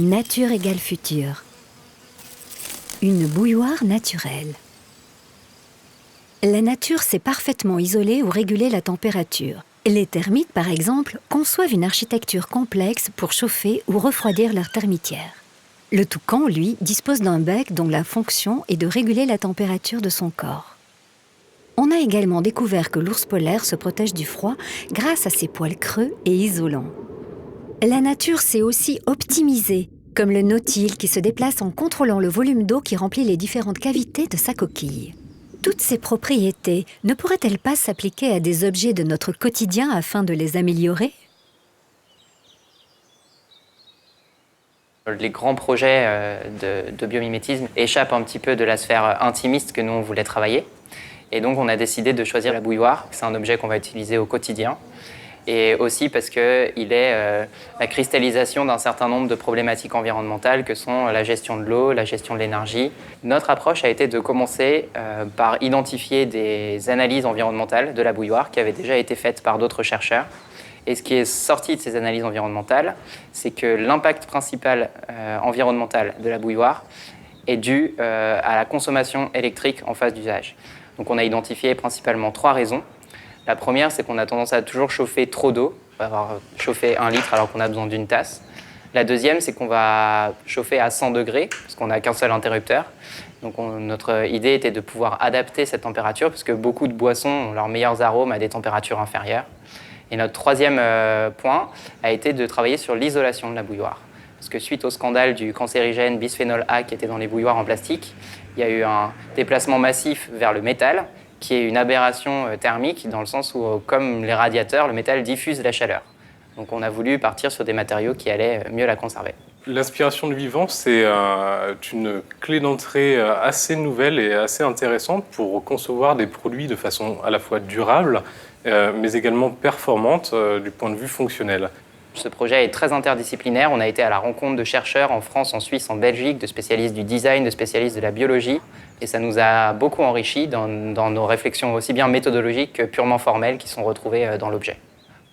Nature égale futur. Une bouilloire naturelle. La nature sait parfaitement isoler ou réguler la température. Les termites, par exemple, conçoivent une architecture complexe pour chauffer ou refroidir leur termitière. Le toucan, lui, dispose d'un bec dont la fonction est de réguler la température de son corps. On a également découvert que l'ours polaire se protège du froid grâce à ses poils creux et isolants. La nature sait aussi optimiser, comme le nautile qui se déplace en contrôlant le volume d'eau qui remplit les différentes cavités de sa coquille. Toutes ces propriétés ne pourraient-elles pas s'appliquer à des objets de notre quotidien afin de les améliorer ? Les grands projets de biomimétisme échappent un petit peu de la sphère intimiste que nous, on voulait travailler. Et donc, on a décidé de choisir la bouilloire. C'est un objet qu'on va utiliser au quotidien. Et aussi parce qu'il est la cristallisation d'un certain nombre de problématiques environnementales que sont la gestion de l'eau, la gestion de l'énergie. Notre approche a été de commencer par identifier des analyses environnementales de la bouilloire qui avaient déjà été faites par d'autres chercheurs. Et ce qui est sorti de ces analyses environnementales, c'est que l'impact principal environnemental de la bouilloire est dû à la consommation électrique en phase d'usage. Donc on a identifié principalement 3 raisons. La première, c'est qu'on a tendance à toujours chauffer trop d'eau. On va avoir chauffé 1 litre alors qu'on a besoin d'une tasse. La deuxième, c'est qu'on va chauffer à 100 degrés, parce qu'on n'a qu'un seul interrupteur. Donc notre idée était de pouvoir adapter cette température, parce que beaucoup de boissons ont leurs meilleurs arômes à des températures inférieures. Et notre troisième point a été de travailler sur l'isolation de la bouilloire. Parce que suite au scandale du cancérigène bisphénol A qui était dans les bouilloires en plastique, il y a eu un déplacement massif vers le métal, qui est une aberration thermique, dans le sens où, comme les radiateurs, le métal diffuse la chaleur. Donc on a voulu partir sur des matériaux qui allaient mieux la conserver. L'inspiration du vivant, c'est une clé d'entrée assez nouvelle et assez intéressante pour concevoir des produits de façon à la fois durable, mais également performante du point de vue fonctionnel. Ce projet est très interdisciplinaire. On a été à la rencontre de chercheurs en France, en Suisse, en Belgique, de spécialistes du design, de spécialistes de la biologie. Et ça nous a beaucoup enrichis dans nos réflexions aussi bien méthodologiques que purement formelles qui sont retrouvées dans l'objet.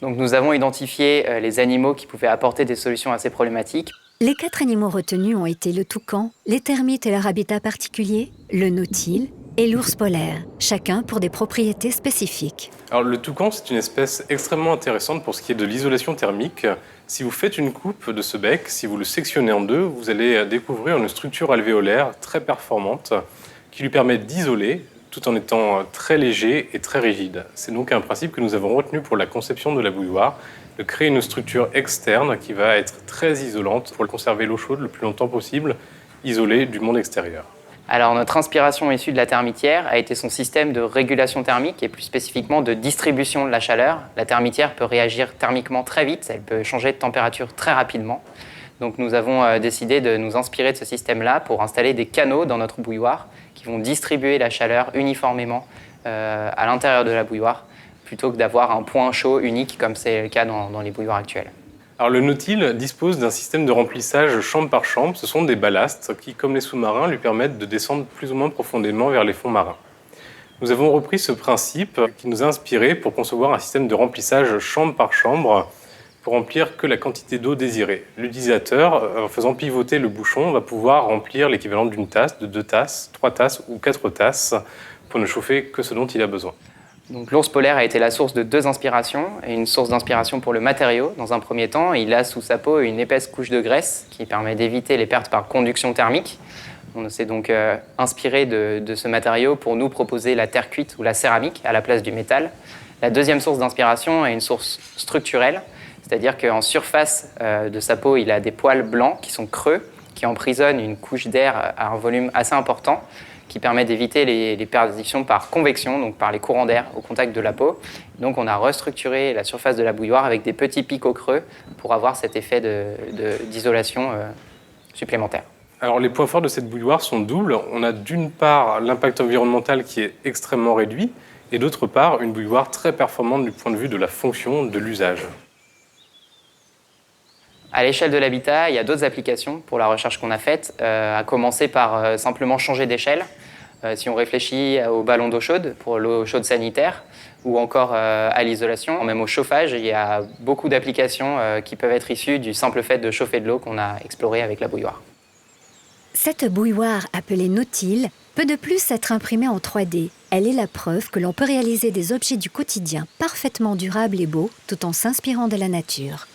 Donc nous avons identifié les animaux qui pouvaient apporter des solutions à ces problématiques. Les 4 animaux retenus ont été le toucan, les termites et leur habitat particulier, le nautile et l'ours polaire, chacun pour des propriétés spécifiques. Alors, le toucan, c'est une espèce extrêmement intéressante pour ce qui est de l'isolation thermique. Si vous faites une coupe de ce bec, si vous le sectionnez en deux, vous allez découvrir une structure alvéolaire très performante qui lui permet d'isoler tout en étant très léger et très rigide. C'est donc un principe que nous avons retenu pour la conception de la bouilloire, de créer une structure externe qui va être très isolante pour conserver l'eau chaude le plus longtemps possible, isolée du monde extérieur. Alors notre inspiration issue de la termitière a été son système de régulation thermique et plus spécifiquement de distribution de la chaleur. La termitière peut réagir thermiquement très vite, elle peut changer de température très rapidement. Donc nous avons décidé de nous inspirer de ce système-là pour installer des canaux dans notre bouilloire qui vont distribuer la chaleur uniformément à l'intérieur de la bouilloire plutôt que d'avoir un point chaud unique comme c'est le cas dans les bouilloires actuelles. Alors, le nautile dispose d'un système de remplissage chambre par chambre. Ce sont des ballasts qui, comme les sous-marins, lui permettent de descendre plus ou moins profondément vers les fonds marins. Nous avons repris ce principe qui nous a inspiré pour concevoir un système de remplissage chambre par chambre pour remplir que la quantité d'eau désirée. L'utilisateur, en faisant pivoter le bouchon, va pouvoir remplir l'équivalent d'une tasse, de 2 tasses, 3 tasses ou 4 tasses pour ne chauffer que ce dont il a besoin. Donc, l'ours polaire a été la source de 2 inspirations, et une source d'inspiration pour le matériau. Dans un premier temps, il a sous sa peau une épaisse couche de graisse qui permet d'éviter les pertes par conduction thermique. On s'est donc inspiré de ce matériau pour nous proposer la terre cuite ou la céramique à la place du métal. La deuxième source d'inspiration est une source structurelle, c'est-à-dire qu'en surface de sa peau, il a des poils blancs qui sont creux, qui emprisonnent une couche d'air à un volume assez important, qui permet d'éviter les perditions par convection, donc par les courants d'air au contact de la peau. Donc on a restructuré la surface de la bouilloire avec des petits picots creux pour avoir cet effet d'isolation supplémentaire. Alors, les points forts de cette bouilloire sont doubles. On a d'une part l'impact environnemental qui est extrêmement réduit et d'autre part une bouilloire très performante du point de vue de la fonction, de l'usage. À l'échelle de l'habitat, il y a d'autres applications pour la recherche qu'on a faite, à commencer par simplement changer d'échelle. Si on réfléchit au ballon d'eau chaude pour l'eau chaude sanitaire ou encore à l'isolation, même au chauffage, il y a beaucoup d'applications qui peuvent être issues du simple fait de chauffer de l'eau qu'on a exploré avec la bouilloire. Cette bouilloire, appelée Nautile, peut de plus être imprimée en 3D. Elle est la preuve que l'on peut réaliser des objets du quotidien parfaitement durables et beaux tout en s'inspirant de la nature.